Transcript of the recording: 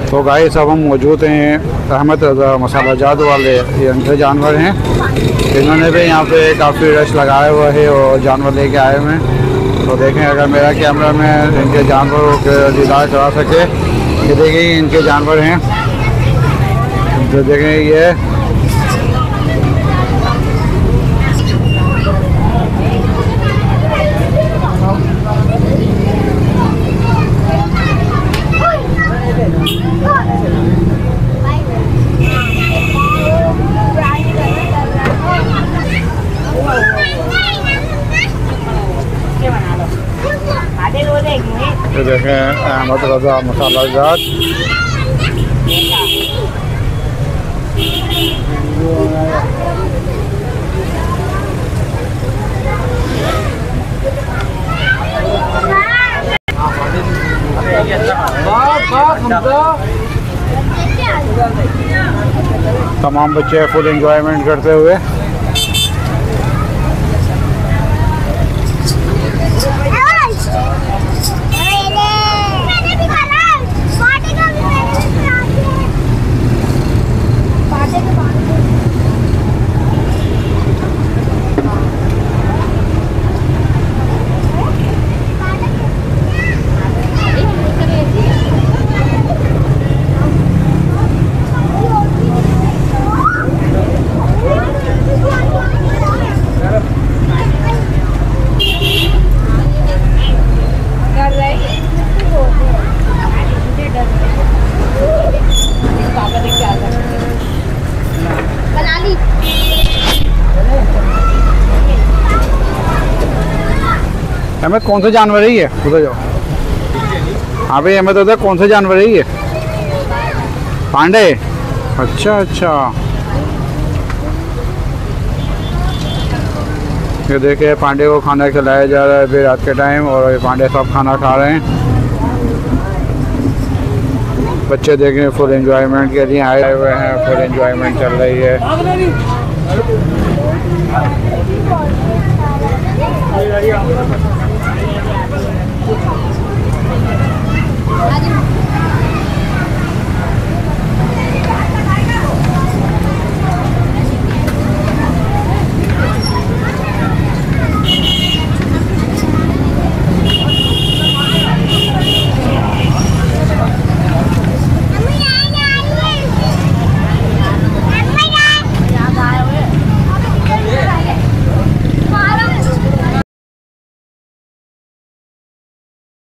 तो गाइस अब हम मौजूद हैं अहमद रज़ा मसाला जात वाले, ये इनके जानवर हैं। इन्होंने भी यहाँ पे काफ़ी रश लगाया हुआ है और जानवर लेके आए हुए हैं। तो देखें अगर मेरा कैमरा में इनके जानवरों के दीदार करा सके। ये देखें इनके जानवर हैं, जो देखें ये देखें अहमद रज़ा मसाला जात। तमाम बच्चे फुल एंजॉयमेंट करते हुए। हमें कौन सा जानवर है ये? उधर जाओ। हाँ भाई हमें तो उधर कौन सा जानवर है ये? पांडे। अच्छा अच्छा, ये देखिए पांडे को खाना खिलाया जा रहा है अभी रात के टाइम, और ये पांडे सब खाना खा रहे हैं। बच्चे देखें फुल एंजॉयमेंट के लिए आए हुए हैं, फुल एंजॉयमेंट चल रही है।